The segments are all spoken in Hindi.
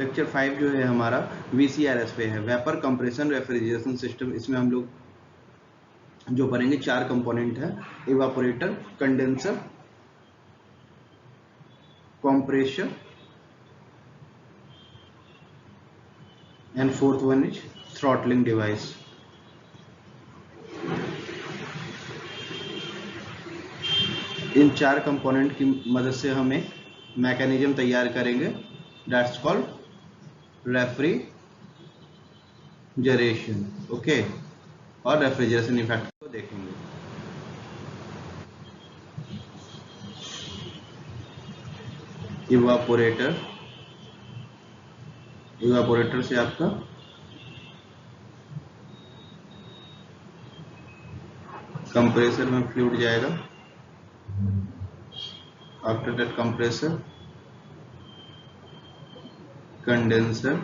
लेक्चर 5 जो है हमारा VCRS पे है, वेपर कंप्रेशन रेफ्रिजरेशन सिस्टम। इसमें हम लोग जो पढ़ेंगे 4 कंपोनेंट है, evaporator, condenser, compressor and fourth one is throttling device. In 4 component की मदद से हम एक मैकेनिज्म तैयार करेंगे, दैट्स कॉल्ड रेफ्रिजरेशन। ओके, और रेफ्रिजरेशन इफेक्ट को देखेंगे। इवापोरेटर, इवापोरेटर से आपका कंप्रेसर में फ्लूइड जाएगा, after that compressor condenser,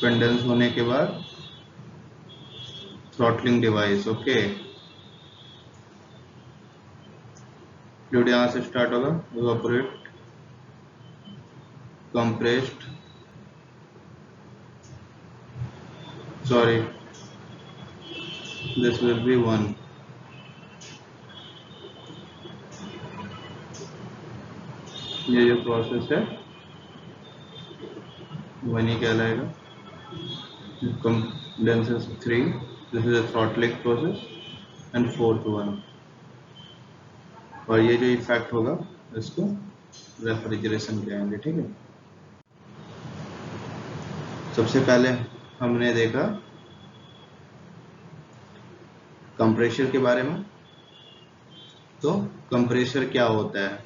condense होने के बाद थ्रॉटलिंग डिवाइस। ओके, फ्लूइड यहां से स्टार्ट होगा, evaporate, compressed, sorry this will be 1, ये जो प्रोसेस है 1 ही कहलाएगा। Condenser 3, this is a throttling process, and fourth one, और ये जो इफेक्ट होगा इसको रेफ्रिजरेशन कहेंगे। ठीक है, सबसे पहले हमने देखा कंप्रेसर के बारे में। तो कंप्रेसर क्या होता है,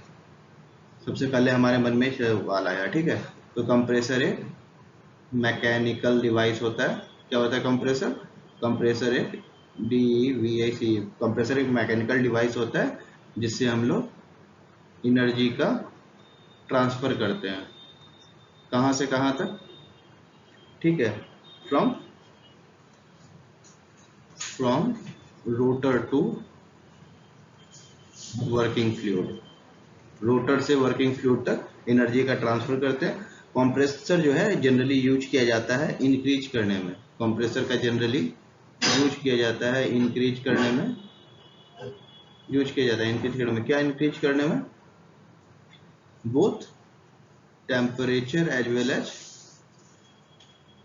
सबसे पहले हमारे मन में सवाल आया। ठीक है, तो कंप्रेसर एक मैकेनिकल डिवाइस होता है। क्या होता है कंप्रेसर? कंप्रेसर एक DVIC, कंप्रेसर एक मैकेनिकल डिवाइस होता है जिससे हम लोग एनर्जी का ट्रांसफर करते हैं। कहां से कहां तक? ठीक है, from rotor to working fluid, rotor से वर्किंग फ्लूइड तक एनर्जी का ट्रांसफर करते हैं। कंप्रेसर जो है जनरली यूज किया जाता है इंक्रीज करने में। कंप्रेसर का जनरली यूज किया जाता है इंक्रीज करने में, यूज किया जाता है इंक्रीज करने में। क्या इंक्रीज करने में? Both temperature as well as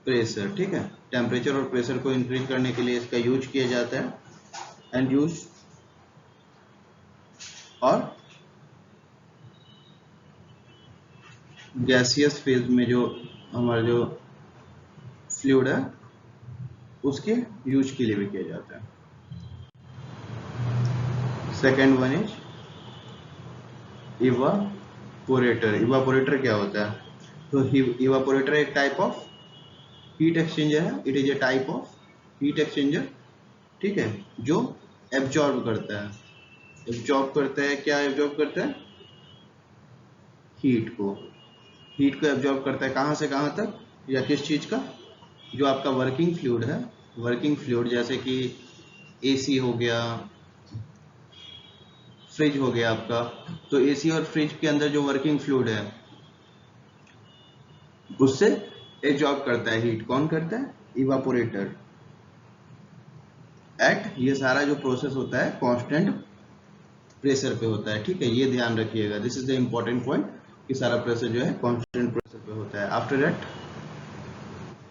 pressure. ठीक है, टेम्परेचर और प्रेशर को इंक्रीज करने के लिए इसका यूज किया जाता है। एंड यूज और गैसियस फेज में जो हमारा जो फ्लूइड है उसके यूज के लिए भी किया जाता है। Second one is evaporator. Evaporator क्या होता है? तो इवापोरेटर एक टाइप ऑफ हीट एक्सचेंजर है। It is a type of heat exchanger, ठीक है, जो एब्जॉर्ब करता है। एब्जॉर्ब करता है, क्या एब्जॉर्ब करता है? हीट को। हीट को एब्जॉर्ब करता है कहां से कहां तक, या किस चीज का? जो आपका वर्किंग फ्लूइड है, वर्किंग फ्लूइड जैसे कि एसी हो गया, फ्रिज हो गया आपका। तो एसी और फ्रिज के अंदर जो वर्किंग फ्लूइड है उससे एब्जॉर्ब करता है हीट। कौन करता है? इवापोरेटर। ये सारा जो प्रोसेस होता है कांस्टेंट प्रेशर पे होता है। ठीक है, ये ध्यान रखिएगा, this is the important point कि सारा प्रेशर जो है कांस्टेंट प्रेशर पे होता है। After that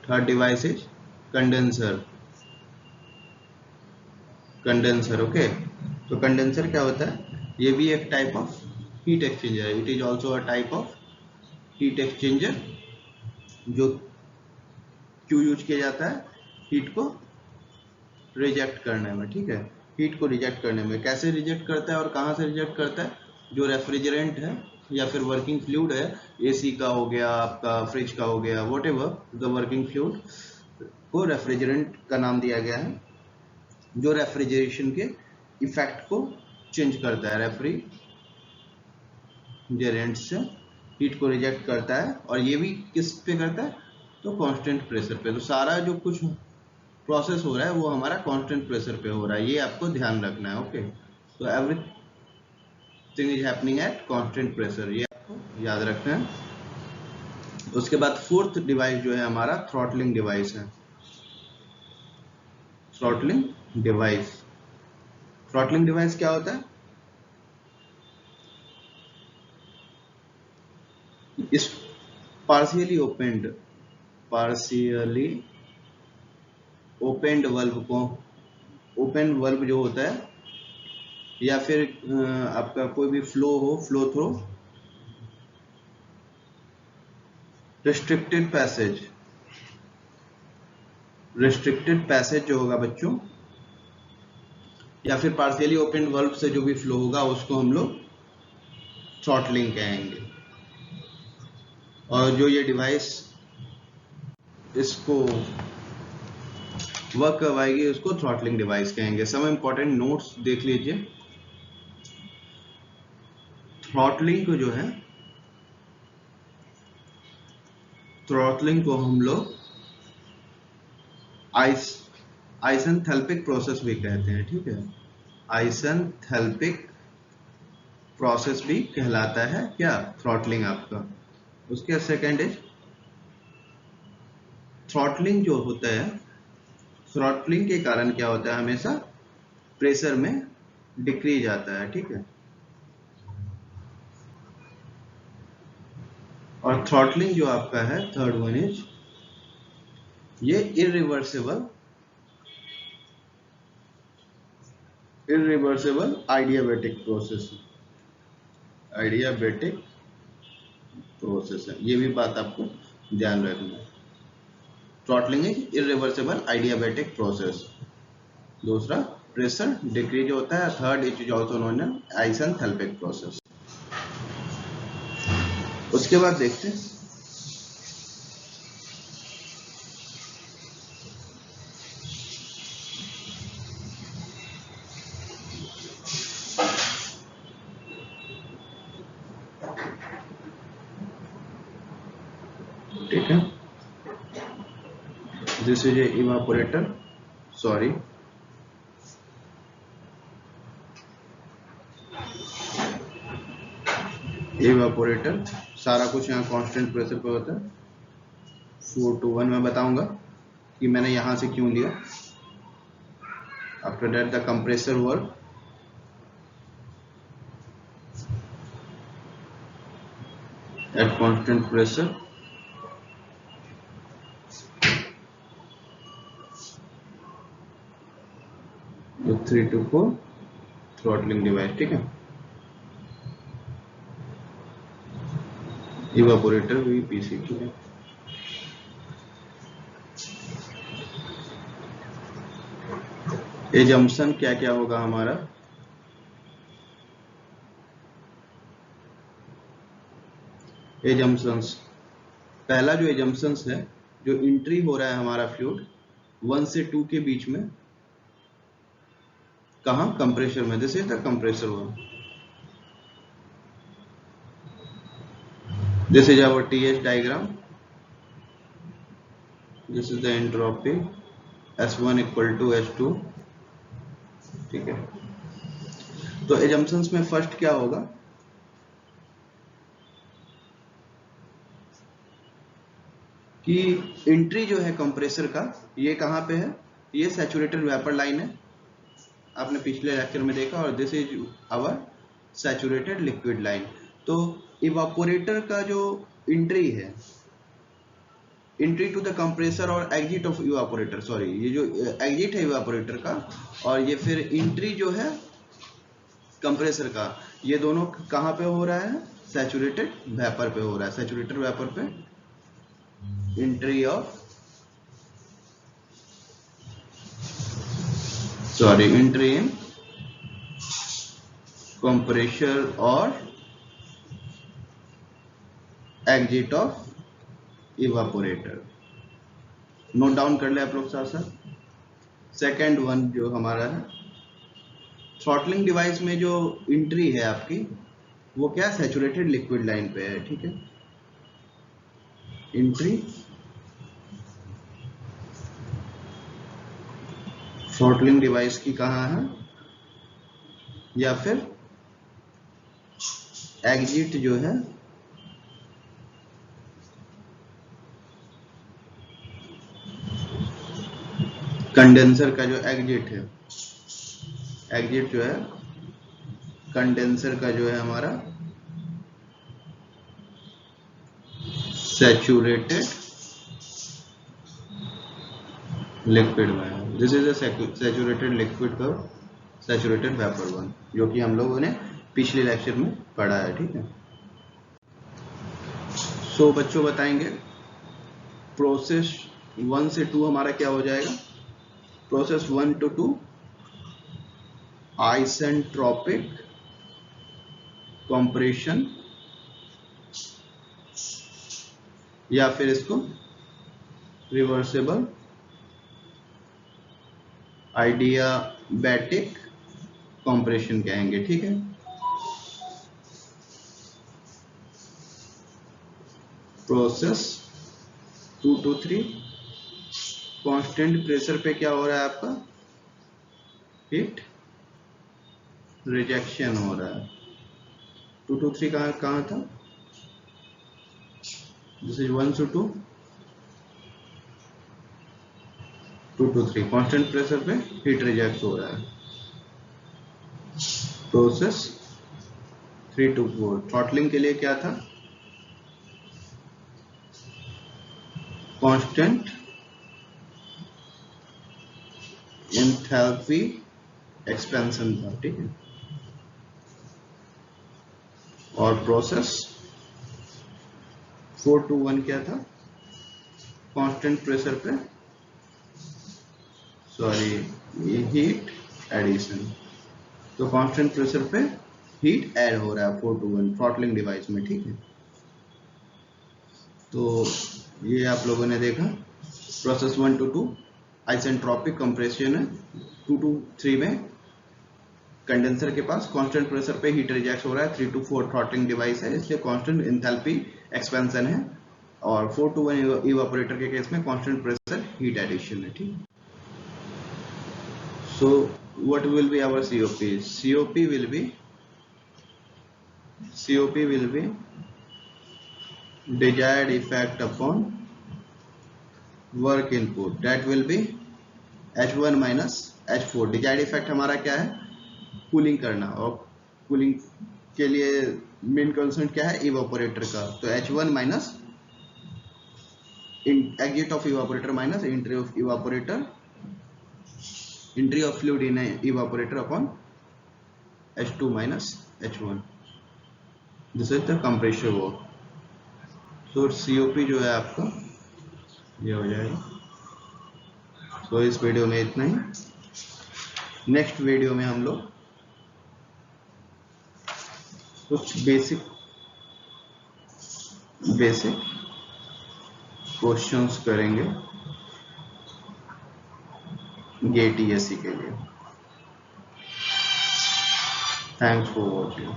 third device is condenser. Condenser, okay. तो कंडेंसर क्या होता है? ये भी एक टाइप ऑफ हीट एक्सचेंजर है। It is also a type of heat exchanger जो क्यों यूज किया जाता है? हीट को रिजेक्ट करने में। ठीक है, हीट को रिजेक्ट करने में। कैसे रिजेक्ट करता है और कहां से रिजेक्ट करता है? जो रेफ्रिजरेंट है या फिर वर्किंग फ्लूइड है, एसी का हो गया, आपका फ्रिज का हो गया, what ever the working fluid को रेफ्रिजरेंट का नाम दिया गया है, जो रेफ्रिजरेशन के इफेक्ट को चेंज करता है। रेफ्रिजरेंट से हीट को रिजेक्ट करता है, और ये भी किस पे करता है? तो कांस्टेंट प्रेशर पे। तो सारा जो कुछ प्रोसेस हो रहा है वो हमारा कांस्टेंट प्रेशर पे हो रहा है, ये आपको ध्यान रखना है। ओके, तो everything is happening at constant pressure, ये आपको याद रखना है। उसके बाद फोर्थ डिवाइस जो है हमारा थ्रॉटलिंग डिवाइस है। थ्रॉटलिंग डिवाइस, थ्रॉटलिंग डिवाइस क्या होता है? इस पार्शियली ओपेंड वल्व को, ओपन वल्व जो होता है, या फिर आपका कोई भी फ्लो हो, फ्लो थ्रू, रिस्ट्रिक्टेड पैसेज जो होगा बच्चों, या फिर पार्शियली ओपन वल्व से जो भी फ्लो होगा उसको हम लोग थ्रॉटलिंग कहेंगे। और जो ये डिवाइस इसको वर्क करवाएगी उसको थ्रॉटलिंग डिवाइस कहेंगे। सब इंपॉर्टेंट नोट्स देख लीजिए। थ्रॉटलिंग को जो है, थ्रॉटलिंग को हम लोग आइसेंथैल्पिक प्रोसेस भी कहते हैं, ठीक है। आइसेंथैल्पिक प्रोसेस भी कहलाता है क्या? थ्रॉटलिंग आपका। उसके सेकेंड इज थ्रॉटलिंग जो होता है, थ्रॉटलिंग के कारण क्या होता है, हमेशा प्रेशर में डिक्रीज आता है, ठीक है। और थ्रॉटलिंग जो आपका है थर्ड वन इज, ये इरिवर्सिबल आइडियाबैटिक प्रोसेस है। ये भी बात आपको ध्यान रखना है। Throttling is irreversible adiabatic process. दूसरा प्रेशर डिक्रीज होता है। Third it is also known as isenthalpic process. उसके बाद देखते हैं ठीक है। This is a evaporator, sorry, evaporator, सारा कुछ यहाँ कांस्टेंट प्रेशर पे होता है। 4 to 1 मैं बताऊंगा कि मैंने यहां से क्यों लिया। After that the compressor work at constant pressure with 3 to 4 throttling device, ठीक है। इवापोरेटर भी पीसी, ठीक है। एजम्पशन क्या क्या होगा हमारा? एजम्पशंस, पहला जो एजम्पशंस है, जो एंट्री हो रहा है हमारा फ्लूइड 1 से 2 के बीच में, कहा? कंप्रेसर में। This is the compressor one. This is our TH diagram. This is the entropy S1 equal to S2, ठीक है। तो एजम्पशंस में फर्स्ट क्या होगा कि एंट्री जो है कंप्रेसर का, ये कहां पे है? ये सैचुरेटेड वेपर लाइन है, आपने पिछले लेक्चर में देखा। और this is our saturated liquid line. तो इवापोरेटर का जो एंट्री है, एंट्री टू द कंप्रेसर और एग्जिट ऑफ इवापोरेटर, सॉरी, ये जो एग्जिट है इवापोरेटर का और ये फिर एंट्री जो है कंप्रेसर का, ये दोनों कहां पे हो रहा है? सैचुरेटेड वेपर पे हो रहा है। सैचुरेटेड वेपर पे entry of, sorry, entry in compressor और exit of evaporator. Note down कर ले आप लोग साथ साथ। सेकेंड वन जो हमारा है, थ्रॉटलिंग डिवाइस में जो एंट्री है आपकी, वो क्या? सैचुरेटेड लिक्विड लाइन पे है, ठीक है। एंट्री थ्रॉटलिंग डिवाइस की कहाँ है, या फिर एग्जिट जो है कंडेंसर का जो एग्जिट है, एग्जिट जो है कंडेंसर का जो है हमारा सैचुरेटेड लिक्विड में है। This is a saturated liquid का सैचुरेटेड वेपर वन, जो कि हम लोगों ने पिछले लेक्चर में पढ़ा है। ठीक है, सो बच्चों बताएंगे प्रोसेस 1 से 2 हमारा क्या हो जाएगा। प्रोसेस 1 to 2 आइसेंट्रोपिक कंप्रेशन, या फिर इसको रिवर्सिबल आइडियाबैटिक कंप्रेशन कहेंगे। ठीक है, प्रोसेस 2 to 3 कांस्टेंट प्रेशर पे क्या हो रहा है आपका, हीट रिजेक्शन हो रहा है। 2 to 3 कहाँ था, this is 1 to 2, 2 to 3 constant pressure पे हीट रिजेक्ट हो रहा है। प्रोसेस 3 to 4 थ्रॉटलिंग के लिए क्या था, कांस्टेंट एंथैल्पी एक्सपेंशन था। ठीक है, और प्रोसेस 4 to 1 क्या था, कांस्टेंट प्रेशर पे हीट एडिशन। तो कांस्टेंट प्रेशर पे हीट ऐड हो रहा है 4 to 1 थ्रॉटलिंग डिवाइस में। ठीक है, तो ये आप लोगों ने देखा प्रोसेस 1 to 2 आइसेंट्रोपिक कंप्रेशन है, 2 to 3 में कंडेंसर के पास कांस्टेंट प्रेशर पे हीट रिजेक्ट हो रहा है, 3 to 4 थ्रॉटलिंग डिवाइस है, इसलिए कांस्टेंट एंथैल्पी एक्सपेंशन है, और 4 to 1 इवापोरेटर के केस में कांस्टेंट प्रेशर हीट एडिशन है। ठीक, so what will be our COP will be desired effect upon work input, that will be H1 minus H4। Desired effect हमारा क्या है, कूलिंग करना, और कूलिंग के लिए मेन कंसेंट क्या है, इवापोरेटर का। तो H1 minus exit of evaporator minus entry of evaporator, entry of fluid in evaporator upon H2 minus H1, this is the compressor work. तो COP जो है आपका ये हो जाएगा। तो इस वीडियो में इतना ही, नेक्स्ट वीडियो में हम लोग कुछ बेसिक क्वेश्चंस करेंगे गेट ESE के लिए। Thanks for watching.